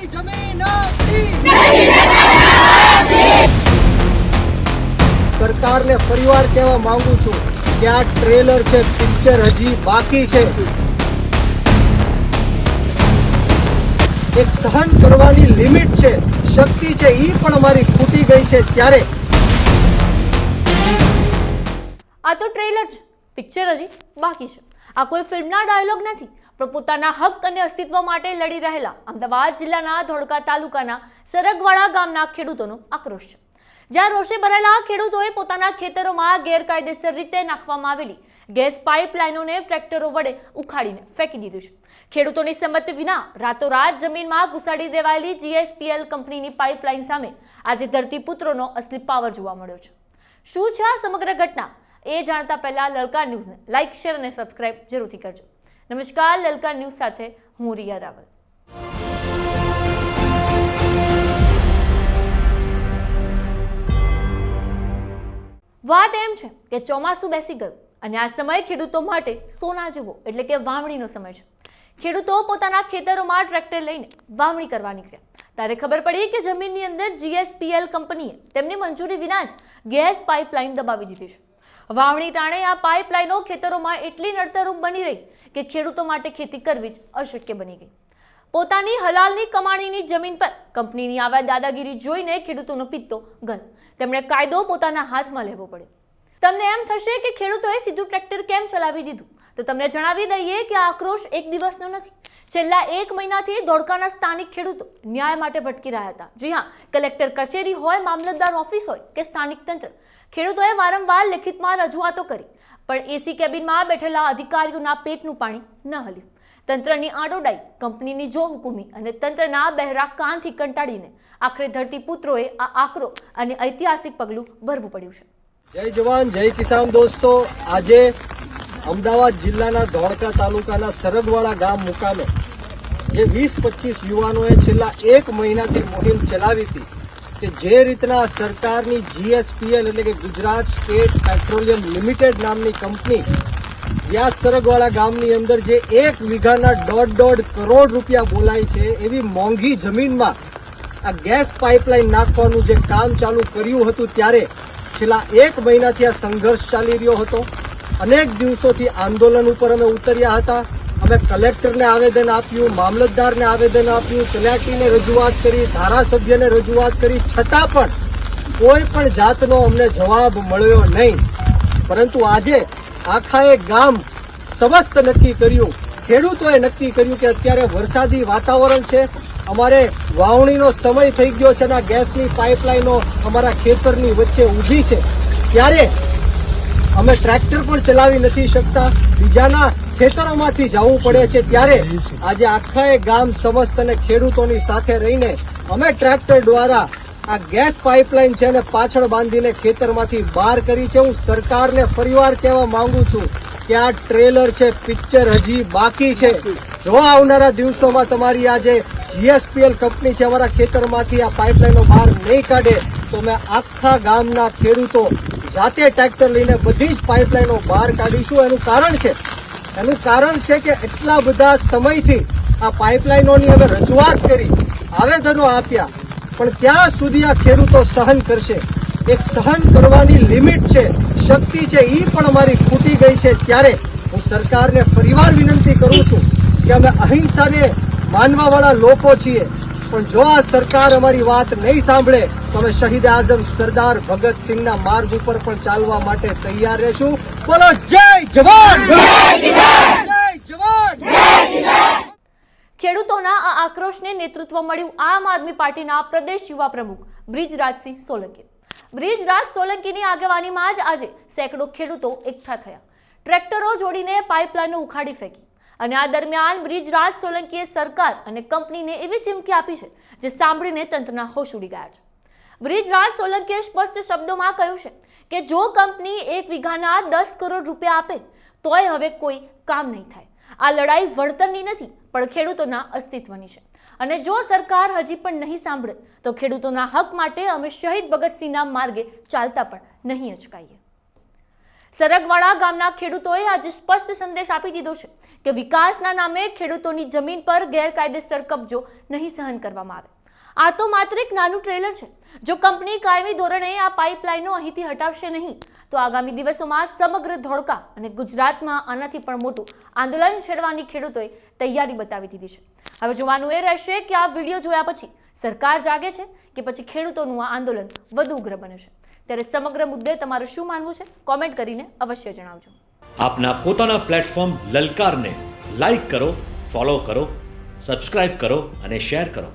અમારી જમીન આપી સરકારને ફરીવાર કહેવા માંગુ છું કે આ ટ્રેલર છે, પિક્ચર હજી બાકી છે. એક સહન કરવાની લિમિટ છે, શક્તિ છે, ઈ પણ અમારી ખૂટી ગઈ છે. ત્યારે આ તો ટ્રેલર છે, પિક્ચર હજી બાકી છે. આ કોઈ ફિલ્મના ડાયલોગ નથી, પણ પોતાના હક અને અસ્તિત્વ માટે લડી રહેલા અમદાવાદ જિલ્લાના ધોળકા તાલુકાના સરગવાડા ગામના ખેડૂતોનો આક્રોશ છે. જ્યાં રોષે ભરેલા ખેડૂતોએ પોતાના ખેતરોમાં ગેરકાયદેસર રીતે નાખવામાં આવેલી ગેસ પાઇપલાઇનોને ટ્રેક્ટરો વડે ઉખાડીને ફેંકી દીધું છે. ખેડૂતોની સંમતિ વિના રાતોરાત જમીનમાં ઘુસાડી દેવાયેલી GSPL કંપનીની પાઇપલાઇન સામે આજે ધરતીપુત્રોનો અસલી પાવર જોવા મળ્યો છે. શું છે આ સમગ્ર ઘટના એ જાણતા પહેલા લલકાર ન્યૂઝને લાઇક, શેર અને સબસ્ક્રાઇબ જરૂરથી કરજો. નમસ્કાર, લલકાર ન્યૂઝ સાથે હું રિયા રાવલ. વાત એમ છે કે ચોમાસું બેસી ગયું અને આ સમય ખેડૂતો માટે સોના જેવો એટલે કે વાવણીનો સમય છે. ખેડૂતો પોતાના ખેતરોમાં ટ્રેક્ટર લઈને વાવણી કરવા નીકળ્યા ત્યારે ખબર પડી કે જમીનની અંદર GSPL કંપનીએ તેમની મંજૂરી વિના જ ગેસ પાઇપલાઇન દબાવી દીધી છે. વાવણી ટાણે આ પાઇપલાઇનો ખેતરોમાં એટલી નડતરરૂપ બની રહી કે ખેડૂતો માટે ખેતી કરવી જ અશક્ય બની ગઈ. પોતાની હલાલની કમાણીની જમીન પર કંપનીની આવા દાદાગીરી જોઈને ખેડૂતોનો પિત્તો ગલ. તેમણે કાયદો પોતાના હાથમાં લેવો પડ્યો. તમને એમ થશે કે ખેડૂતોએ સીધું ટ્રેક્ટર કેમ ચલાવી દીધું, તો તમને જણાવી દઈએ કે આ આક્રોશ એક દિવસનો નથી. છેલ્લા 1 મહિનાથી ધોળકાના સ્થાનિક ખેડૂતો ન્યાય માટે ભટકી રહ્યા હતા. જી હા, કલેક્ટર કચેરી હોય, મામલતદાર ઓફિસ હોય કે સ્થાનિક તંત્ર, ખેડૂતોએ વારંવાર લેખિતમાં રજૂઆતો કરી, પણ એસી કેબિનમાં બેઠેલા અધિકારીઓના પેટનું પાણી ન હલ્યું. તંત્રની આડોડાઈ, કંપનીની જો હુકુમી અને તંત્રના બહેરા કાનથી કંટાળીને આખરે ધરતીપુત્રોએ આ આકરો અને ઐતિહાસિક પગલું ભરવું પડ્યું છે. જય જવાન, જય કિસાન. દોસ્તો, આજે અમદાવાદ જિલ્લાના ધોળકા તાલુકાના સરગવાડા ગામ મુકામે જે 20-25 યુવાનોએ છેલ્લા 1 મહિનાથી મુહિમ ચલાવી હતી કે જે રીતના સરકારની GSPL એટલે કે ગુજરાત સ્ટેટ પેટ્રોલિયમ લિમિટેડ નામની કંપની જ્યાં સરગવાડા ગામની અંદર જે 1 વીઘાના 1.5 કરોડ રૂપિયા બોલાય છે એવી મોંઘી જમીનમાં આ ગેસ પાઇપલાઇન નાખવાનું જે કામ ચાલુ કર્યું હતું, ત્યારે છેલ્લા 1 મહિનાથી આ સંઘર્ષ ચાલી રહ્યો હતો. અનેક દિવસોથી આંદોલન ઉપર અમે ઉતર્યા હતા. અમે કલેક્ટરને આવેદન આપ્યું, મામલતદારને આવેદન આપ્યું, તલાટીને રજૂઆત કરી, ધારાસભ્યને રજૂઆત કરી, છતાં પણ કોઈ પણ જાતનો અમને જવાબ મળ્યો નહીં. પરંતુ આજે આખાએ ગામ સમસ્ત નક્કી કર્યું, ખેડૂતોએ નક્કી કર્યું કે અત્યારે વરસાદી વાતાવરણ છે, અમારે વાવણીનો સમય થઈ ગયો છે અને આ ગેસની પાઇપલાઇનો અમારા ખેતરની વચ્ચે ઊભી છે. ત્યારે અમે ટ્રેક્ટર પણ ચલાવી નથી શકતા, બીજાના ખેતરોમાંથી જવું પડે છે. ત્યારે આજે આખાએ ગામ સમસ્ત અને ખેડૂતોની સાથે રહીને અમે ટ્રેક્ટર દ્વારા આ ગેસ પાઇપલાઇન છે અને પાછળ બાંધીને ખેતરમાંથી બહાર કરી છે. હું સરકારને ફરીવાર કહેવા માંગુ છું કે આ ટ્રેલર છે, પિક્ચર હજી બાકી છે. જો આવનારા દિવસોમાં તમારી આ જે GSPL કંપની છે અમારા ખેતરમાંથી આ પાઇપલાઇનો બહાર નહીં કાઢે તો અમે આખા ગામના ખેડૂતો જાતે ટ્રેક્ટર લઈને બધી જ પાઇપલાઇનો બહાર કાઢીશું. એનું કારણ છે કે એટલા બધા સમયથી આ પાઇપલાઇનોની અમે રજૂઆત કરી, આવેદનો આપ્યા, પણ ક્યાં સુધી આ ખેડૂતો સહન કરશે? એક સહન કરવાની લિમિટ છે, શક્તિ છે, ઈ પણ અમારી ખૂટી ગઈ છે. ત્યારે હું સરકારને ફરીવાર વિનંતી કરું છું કે અમે અહિંસાને માનવાવાળા લોકો છીએ, પણ જો આ સરકાર અમારી વાત નહીં સાંભળે તો અમે શહીદ આઝમ સરદાર ભગતસિંહના માર્ગ ઉપર પણ ચાલવા માટે તૈયાર રહેશું. બોલો જય જવાન, જય જવાન. ખેડૂતોના આ આક્રોશને નેતૃત્વ મળ્યું આમ આદમી પાર્ટીના પ્રદેશ યુવા પ્રમુખ બ્રિજરાજસિંહ સોલંકી. બ્રિજરાજ સોલંકીની આગેવાનીમાં જ આજે સેંકડો ખેડૂતો એકઠા થયા, ટ્રેક્ટરો જોડીને પાઇપલાઇનો ઉખાડી ફેંકી. અને આ દરમિયાન બ્રિજરાજ સોલંકીએ સરકાર અને કંપનીને એવી ચીમકી આપી છે જે સાંભળીને તંત્રના હોશ ઉડી ગયા છે. બ્રિજરાજ સોલંકીએ સ્પષ્ટ શબ્દોમાં કહ્યું છે કે જો કંપની 1 વીઘાના 10 કરોડ રૂપિયા આપે તોય હવે કોઈ કામ નહીં થાય. આ લડાઈ વળતરની નથી પણ ખેડૂતોના અસ્તિત્વની છે. અને જો સરકાર હજી પણ નહીં સાંભળે તો ખેડૂતોના હક માટે અમે શહીદ ભગતસિંહના માર્ગે ચાલતા પણ નહીં અચકાઈએ. સરગવાડા ગામના ખેડૂતોએ આજે સ્પષ્ટ સંદેશ આપી દીધો છે કે વિકાસના નામે ખેડૂતોની જમીન પર ગેરકાયદેસર કબજો નહીં સહન કરવામાં આવે. આ તો માત્ર એક નાનું ટ્રેલર છે. જો કંપની કાયમી ધોરણે આ પાઇપલાઇનો અહીંથી હટાવશે નહીં તો આગામી દિવસોમાં સમગ્ર ધોળકા અને ગુજરાતમાં આનાથી પણ મોટું આંદોલન છેડવાની ખેડૂતોએ તૈયારી બતાવી દીધી છે. હવે જોવાનું એ રહેશે કે આ વિડીયો જોયા પછી સરકાર જાગે છે કે પછી ખેડૂતોનું આ આંદોલન વધુ ઉગ્ર બને છે. ત્યારે સમગ્ર મુદ્દે તમારું શું માનવું છે કોમેન્ટ કરીને અવશ્ય જણાવજો. આપના પોતાના પ્લેટફોર્મ લલકારને લાઈક કરો, ફોલો કરો, સબસ્ક્રાઇબ કરો અને શેર કરો.